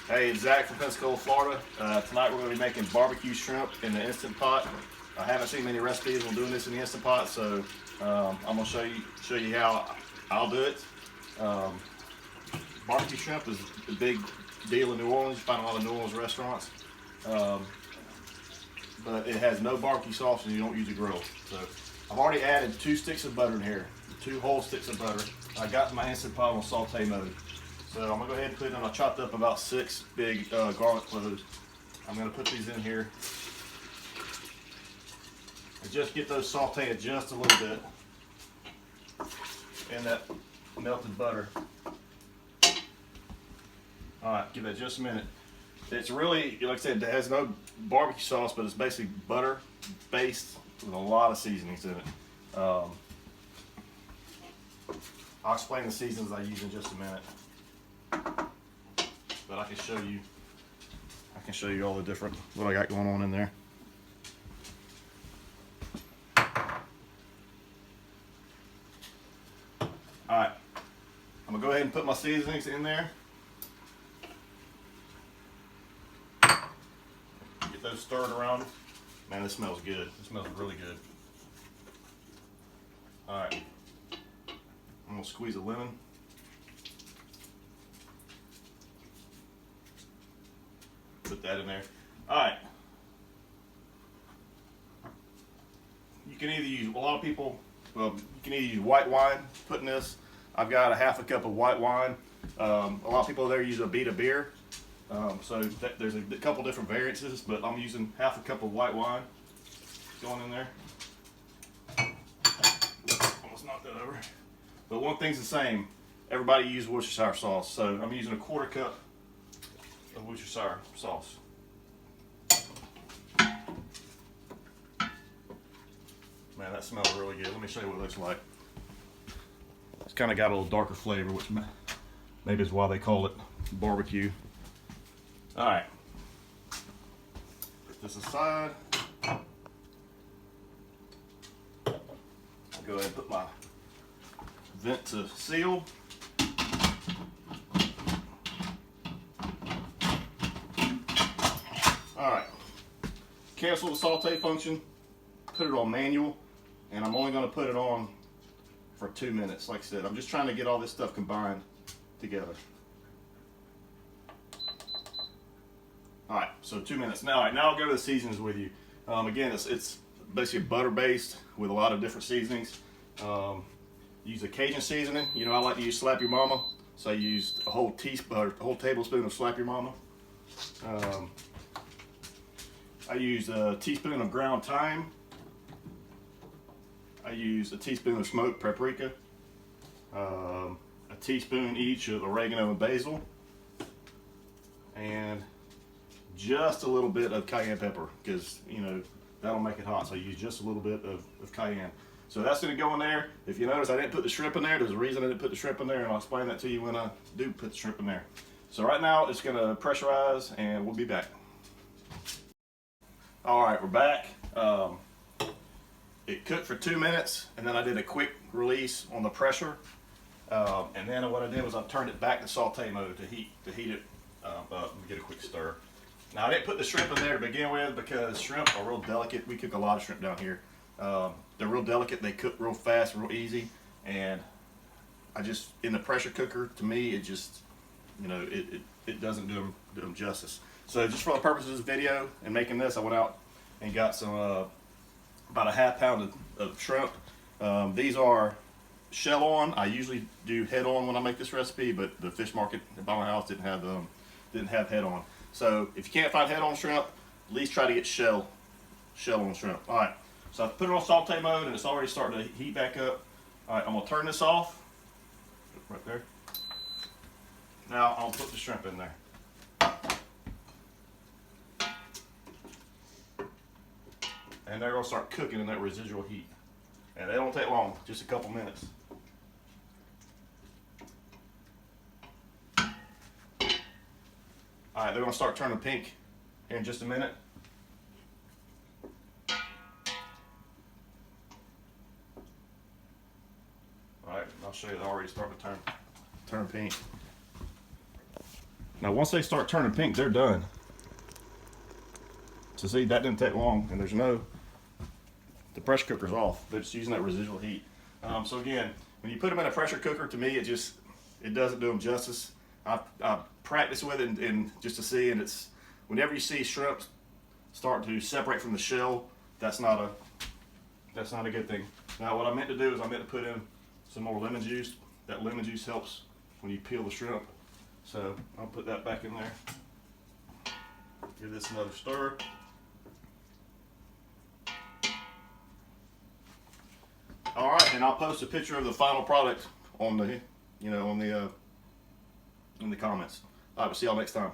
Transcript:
Hey, it's Zach from Pensacola, Florida. Tonight we're going to be making barbecue shrimp in the Instant Pot. I haven't seen many recipes on doing this in the Instant Pot, so I'm going to show you how I'll do it. Barbecue shrimp is a big deal in New Orleans. You find a lot of New Orleans restaurants, but it has no barbecue sauce and you don't use a grill. So I've already added 2 sticks of butter in here, 2 whole sticks of butter. I got my Instant Pot on saute mode. So I'm gonna go ahead and put in, I chopped up about 6 big garlic cloves. I'm gonna put these in here and just get those sauteed just a little bit in that melted butter. All right, give that just a minute. It's really, like I said, it has no barbecue sauce, but it's basically butter based with a lot of seasonings in it. I'll explain the seasons I use in just a minute. But I can show you all the different, what I got going on in there. Alright, I'm gonna go ahead and put my seasonings in there. Get those stirred around. Man, this smells good. It smells really good. Alright, I'm gonna squeeze a lemon. Put that in there. Alright. You can either use, a lot of people, you can either use white wine, put in this. I've got a half a cup of white wine. A lot of people there use a beet of beer. So there's a couple different variances, but I'm using half a cup of white wine going in there. Almost knocked that over. But one thing's the same. Everybody uses Worcestershire sauce. So I'm using a 1/4 cup of Worcestershire sauce. Man, that smells really good. Let me show you what it looks like. It's kind of got a little darker flavor, which maybe is why they call it barbecue. All right, put this aside. I'll go ahead and put my vent to seal. Alright, cancel the saute function, put it on manual, and I'm only going to put it on for 2 minutes. Like I said, I'm just trying to get all this stuff combined together. Alright, so 2 minutes. Now I'll go to the seasonings with you. Again, it's basically butter based with a lot of different seasonings. Use a Cajun seasoning. You know, I like to use Slap Your Mama, so I used a whole tablespoon of Slap Your Mama. I use a teaspoon of ground thyme. I use a teaspoon of smoked paprika, a teaspoon each of oregano and basil, and just a little bit of cayenne pepper, because you know that'll make it hot. So I use just a little bit of cayenne. So that's going to go in there. If you notice, I didn't put the shrimp in there. There's a reason I didn't put the shrimp in there, and I'll explain that to you when I do put the shrimp in there. So right now it's going to pressurize, and we'll be back. All right, we're back. It cooked for 2 minutes, and then I did a quick release on the pressure. And then what I did was I turned it back to saute mode to heat it up and get a quick stir. Now I didn't put the shrimp in there to begin with because shrimp are real delicate. We cook a lot of shrimp down here. They're real delicate. They cook real fast, real easy, and I just, in the pressure cooker, to me, it just, you know, it doesn't do them justice. So just for the purpose of this video and making this, I went out and got some about a ½ pound of shrimp. These are shell on. I usually do head on when I make this recipe, but the fish market by my house didn't have head on. So if you can't find head on shrimp, at least try to get shell on shrimp. All right. So I put it on saute mode, and it's already starting to heat back up. All right, I'm gonna turn this off. Right there. Now I'll put the shrimp in there. And they're gonna start cooking in that residual heat. And they don't take long, just a couple minutes. All right, they're gonna start turning pink here in just a minute. All right, I'll show you, they're already starting to turn pink. Now once they start turning pink, they're done. So see, that didn't take long, and the pressure cooker's off. They're just using that residual heat. So again, when you put them in a pressure cooker, to me, it doesn't do them justice. I practice with it and just to see, and it's whenever you see shrimp start to separate from the shell, that's not a good thing. Now what I meant to do is I meant to put in some more lemon juice. That lemon juice helps when you peel the shrimp. So I'll put that back in there. Give this another stir. All right, and I'll post a picture of the final product on the, in the comments. All right, we'll see y'all next time.